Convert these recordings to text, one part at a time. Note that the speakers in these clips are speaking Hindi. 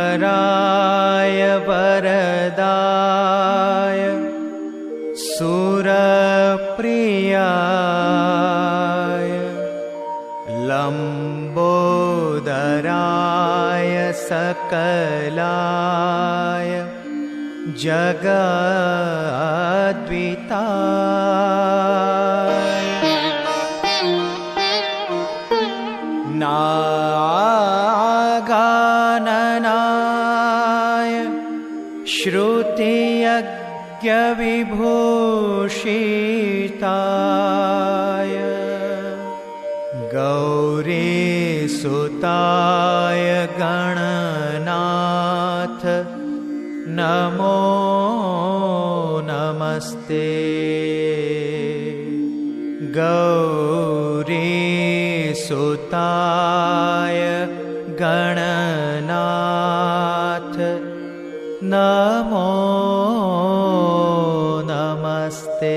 विघ्नेश्वराय वरदाय सुरप्रियाय लंबोदराय सकलाय जगद्विताय नागाननाय श्रुतियज्ञविभूषिताय गौरीसुताय गणनाथ नमो नमस्ते। गौरीसुताय गणनाथ नमो नमस्ते।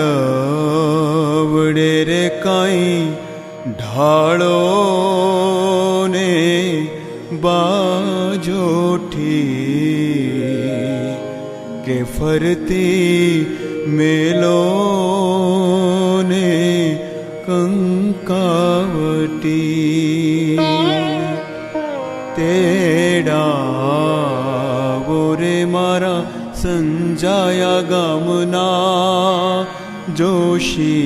આવડે રે કાંઈ ઢાળો ને બાજોઠી કે ફરતી મેલો ને કંકાવટી તેડાવો રે મારા સંજાયા ગામના જોશી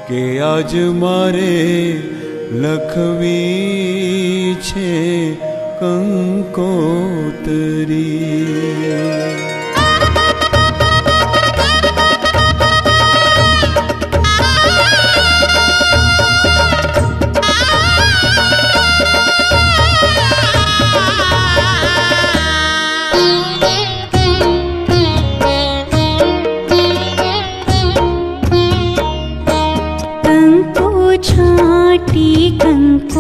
કે આજ મારે લખવી છે કંકોતરી.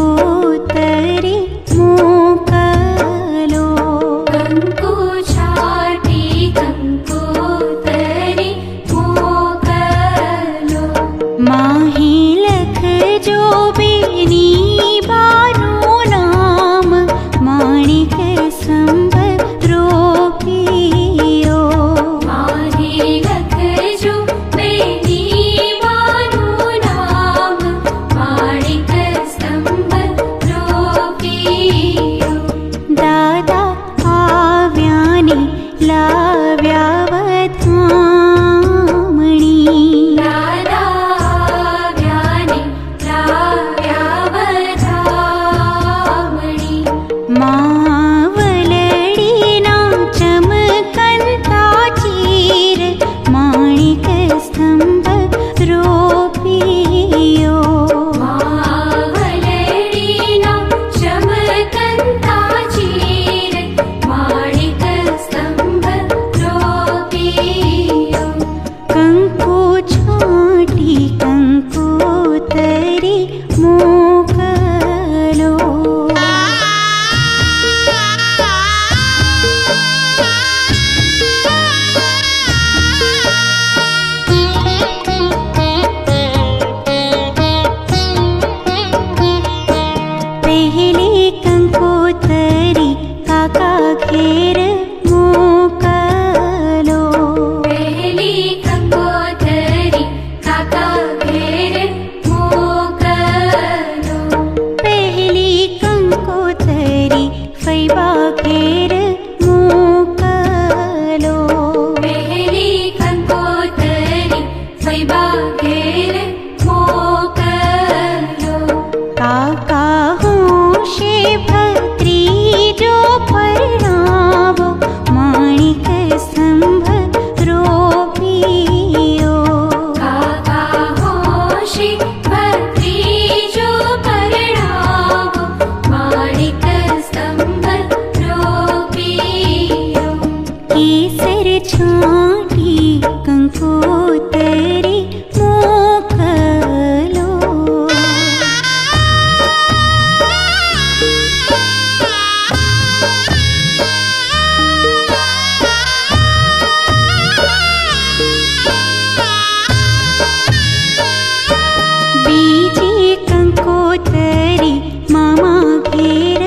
કંકોતરી મોકલો, કંકુ છાટી કંકોતરી મોકલો. માહી લખજો બેની બાનું નામ, માણિક સંભરો પિયો. માહી લખજો બેની બાનું નામ, માણિક સ્તંભ રોપિયો. દાદા આવ્યા ને લાવ્યા વધામણી, દાદા આવ્યા ને લાવ્યા વધામણી. માવલડીના ચમકંતા ચીર, માણિક સ્તંભ રોપિયો. માવલડીના ચમકંતા ચીર, માણિક સ્તંભ રોપિયો. કંકુ છાંટી કંકોતરી મોકલો. પહેલી કંકોતરી કાકા ઘેર મોકલો. પહેલી કંકોતરી કાકા ઘેર મોકલો. પહેલી કંકોતરી ફૈબા ઘેર મોકલો. પહેલી કંકોતરી ફૈબા ઘેર મોકલો. કાકા હોશે ભત્રીજો પરણાવો, માણિક સ્તંભ રોપિયો. કાકા હોશી ભત્રીજો પરણાવો, માણિક સ્તંભ રોપિયો. કેસર છાંટી કંકોતરી મોકલો. બીજી કંકોતરી મામા ઘેર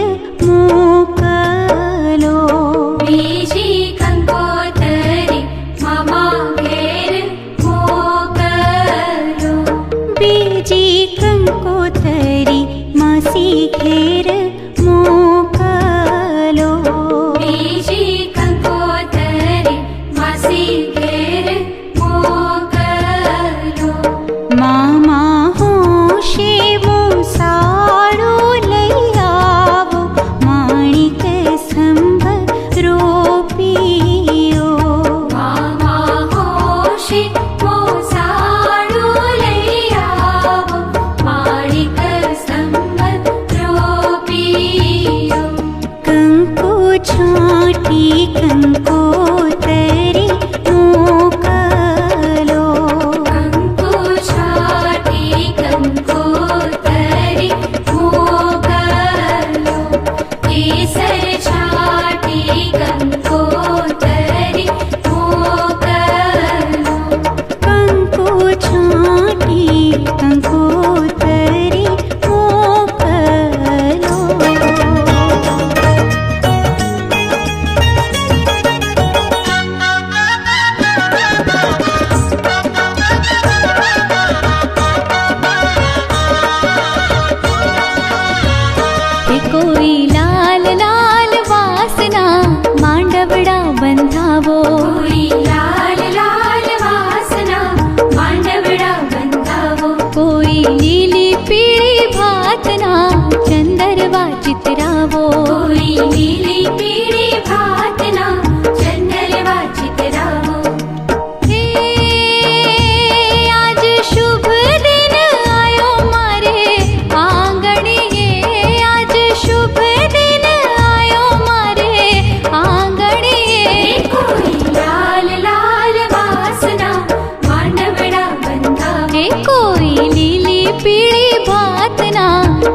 મોકલો. બીજી કંકોતરી મામા ઘેર મોકલો. બીજી કંકોતરી માસી ઘેર મોકલો. બીજી કંકોતરી માસી ઘેર મોકલો. મામા હોશે મોસાળું લઈ આવો, માણિક સ્તંભ રોપિયો. મામા હોશી મોસાળું લઈ આવો, માણિક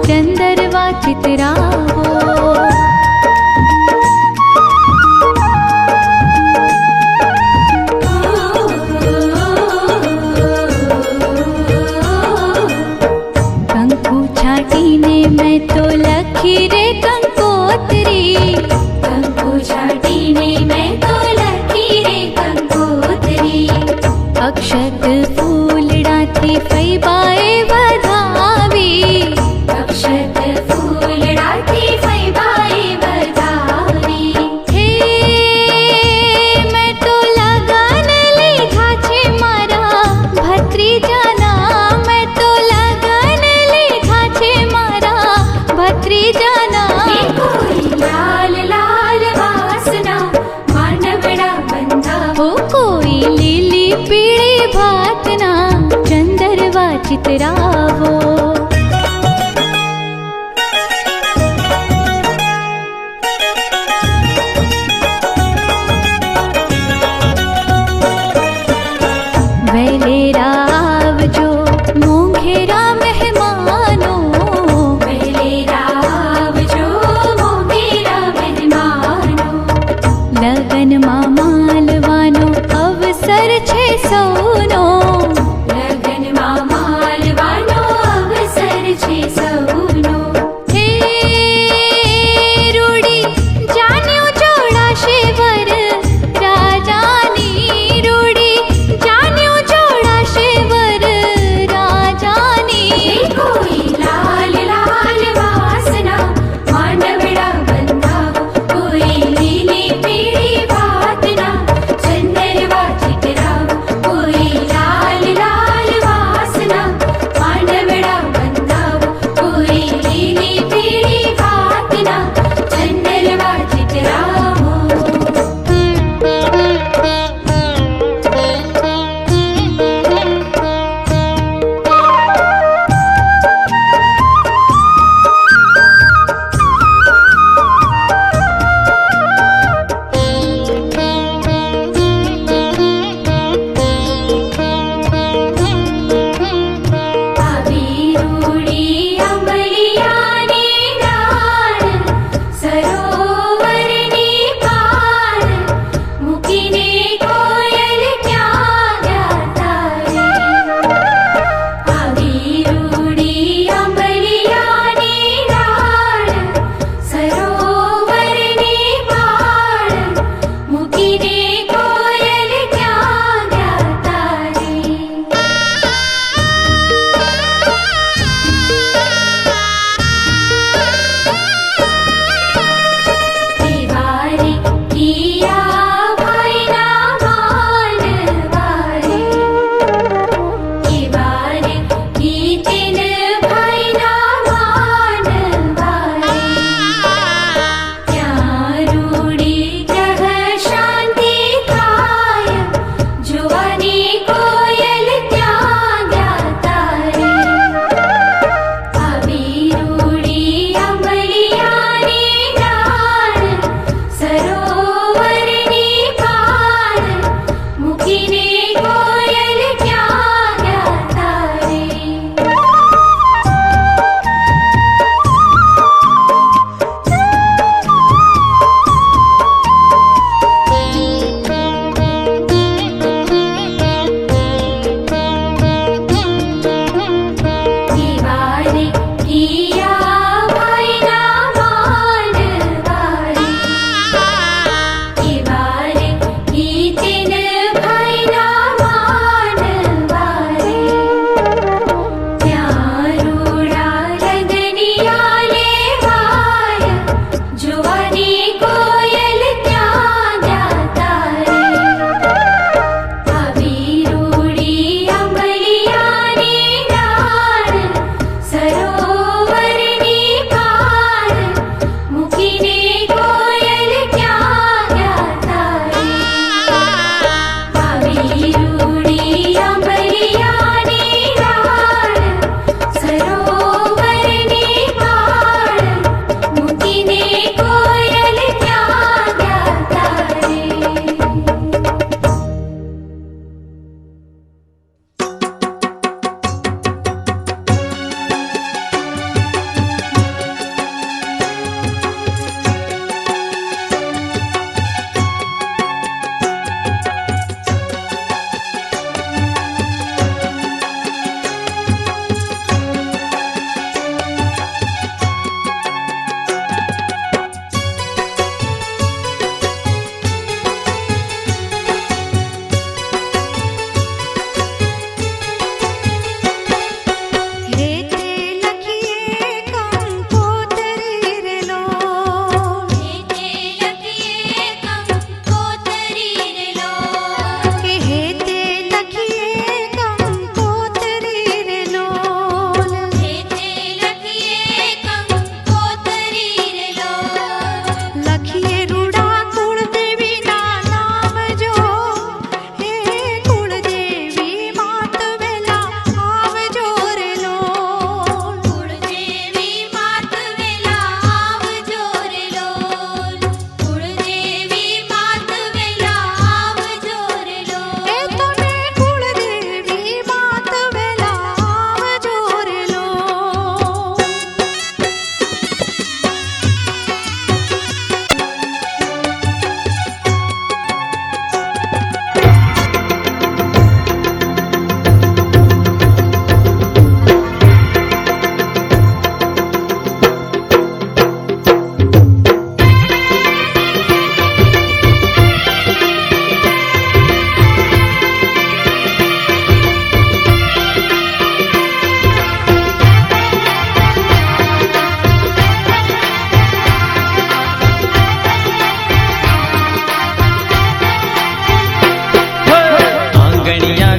चंदरवा चितरावो। कंकु छाटीने मैं तो लखी रे कंकोतरी, कंकु छाटीने मैं तो लखी रे कंकोतरी। अक्षत फूलडाथी फैबाए वधावी, अक्षत फूलडाथी फैबाए वधावी। हे मैं तो लगन लीधा छे मारा भत्रीजाना, मैं तो लगन लीधा छे मारा भत्रीजाना। कोई लाल लाल वासना मानवड़ा बंधा, हो कोई लीली पीળી भातना चंदरवा चितरावो। वेले रावजो मोंघेरा मेहमानो, पहले रावजो मोंघेरा मेहमानो। लगन मां मालवानो अवसर छे सौनो, लगन मां मालवानो अवसर छे सौनो। हे रूडी जान्यो जोड़ाशे वर राजानी, रूडी जान्यो जोड़ाशे वर राजानी। कोई लाल लाल वासना मानवड़ा बंधावो, कोई लीली पीળી वातना चंदरवा चितरावो। कोई लाल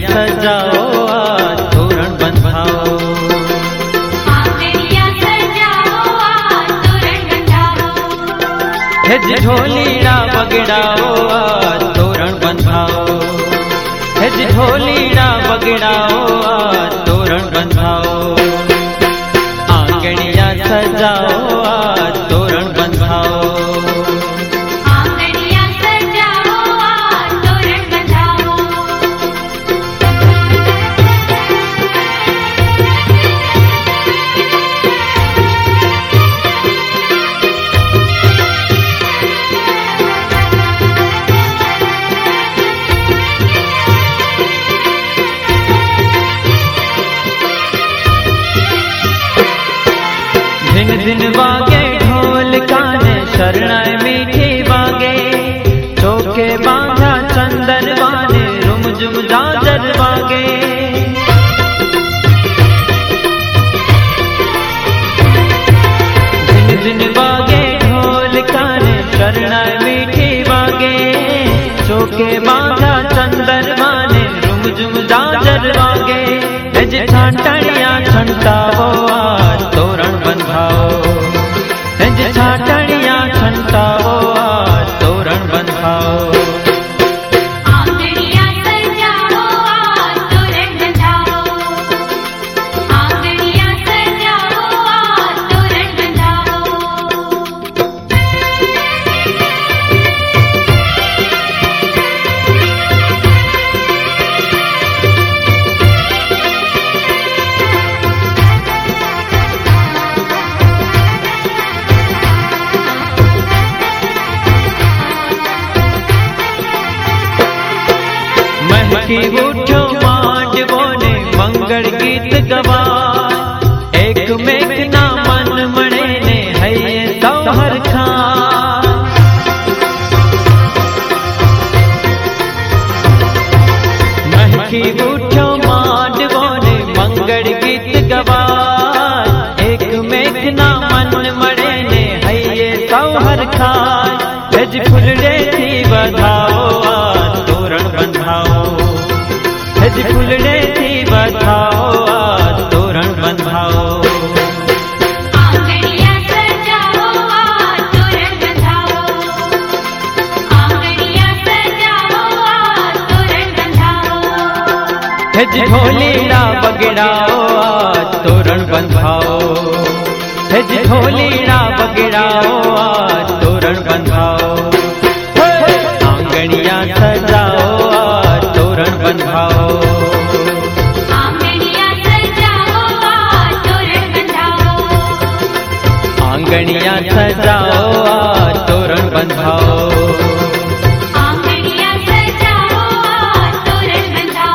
सजाओ आज तोरण बंधाओ आंगणिया सजाओ आज तोरण बंधाओ हेज ढोलीड़ा बगड़ाओ आज तोरण बंधाओ हेज ढोलीड़ा बगड़ाओ आज तोरण बंधाओ आंगणिया सजाओ आज तोरण बंधाओ आंगणिया सजाओ आज तोरण बंधाओ दिन दिन वागे ढोल काने शरणाई मीठी वागे चौके बांधा चंदन वाने रुम जुम जाजर वागे दिन दिन वागे ढोल काने शरणाई मीठी वागे चौके बांधा चंदन वाने रुम जुम जाजर वागे हेज छाटणिया छंटावो आज तोरण बंधाओ हेज छाटणिया छंटावो आज तोरण बंधाओ आंगणिया सजाओ आज तोरण बंधाओ आंगणिया सजाओ आज तोरण बंधाओ महकी उठो मांडवो ने मंगल गीत गवा एक मेघना मन मणे ने हये सौहर खा महकी उठो मांडवो ने मंगल गीत गवा एक मेघना मन मणे ने हये सौहर खा हेज फुलड़े थी बधाओ आज तोरण बंधाओ हेज फुलड़े थी बधाओ आज तोरण बंधाओ आंगणिया सजाओ आज तोरण बंधाओ आंगणिया सजाओ आज तोरण बंधाओ हेज ढोलीड़ा बगड़ाओ आज तोरण बंधाओ हेज ढोलीड़ा बगड़ाओ आज तोरण बंधाओ आंगणिया सजाओ आज तोरण बंधाओ आंगणिया सजाओ आज तोरण बंधाओ आंगणिया सजाओ आज तोरण बंधाओ आंगणिया सजाओ आज तोरण बंधाओ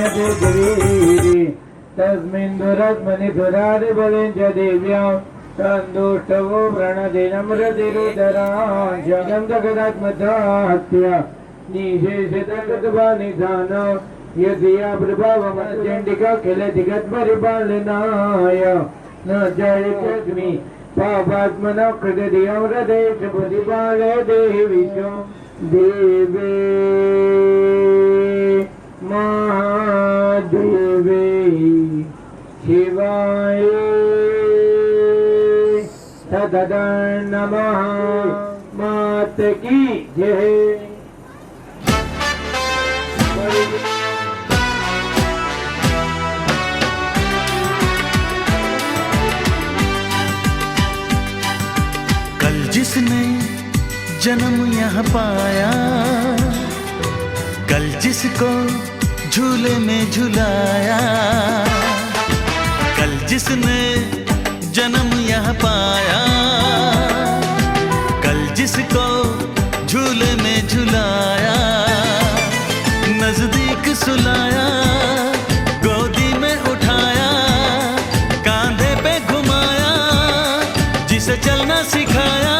गिरी तस्मिन् दुरात्मनि दुरादिबलेन च देव्यां सन्दुष्टवो व्रणति नम्रतिरुदरां जगं जगदात्मदात्य निशेषितगतवानिधान यदिया प्रभावमचण्डिका किल जगत्परिपालनाय न जयचग्नि पापात्मनः कृतधियं हृदयेश बुद्धिपाले देहि विश्वं देवे महादेवे शिवाय सदा नमः। मात की जय। कल जिसने जन्म यहाँ पाया, कल जिसको झूले में झुलाया, कल जिसने जन्म यहाँ पाया, कल जिसको झूले में झुलाया, नजदीक सुलाया, गोदी में उठाया, कांधे पे घुमाया, जिसे चलना सिखाया,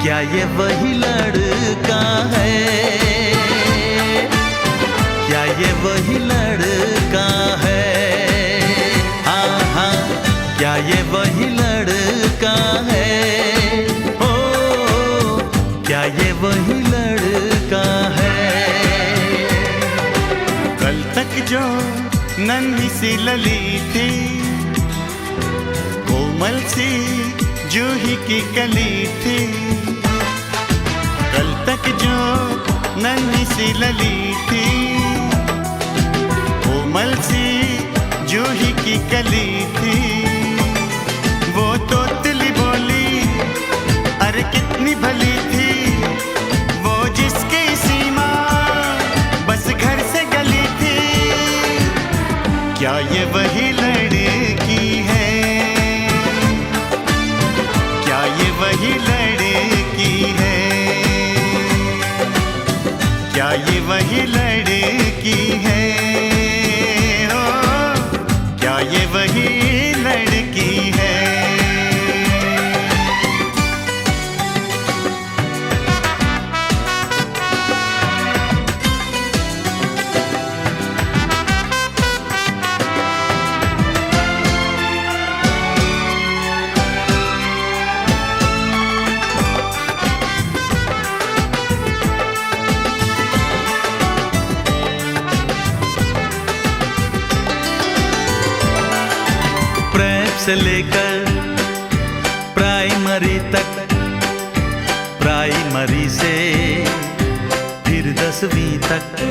क्या ये वही लड़का है? क्या ये वही लड़का है? हाँ हाँ, क्या ये वही लड़का है? ओ, क्या ये वही लड़का है? कल तक जो नन्ही सी लली थी, कोमल सी जूही की कली थी, कल तक जो नन्ही सी लली थी, कोमल सी जूही की कली थी, वो तोतली बोली अरे कितनी भली थी, वो जिसकी सीमा बस घर से गली थी, क्या ये वही लड़की है? क्या ये वही लड़की है? क्या ये वही लड़की है? ओ, क्या ये वही लड़की है? से लेकर प्राइमरी तक, प्राइमरी से फिर 10वीं तक,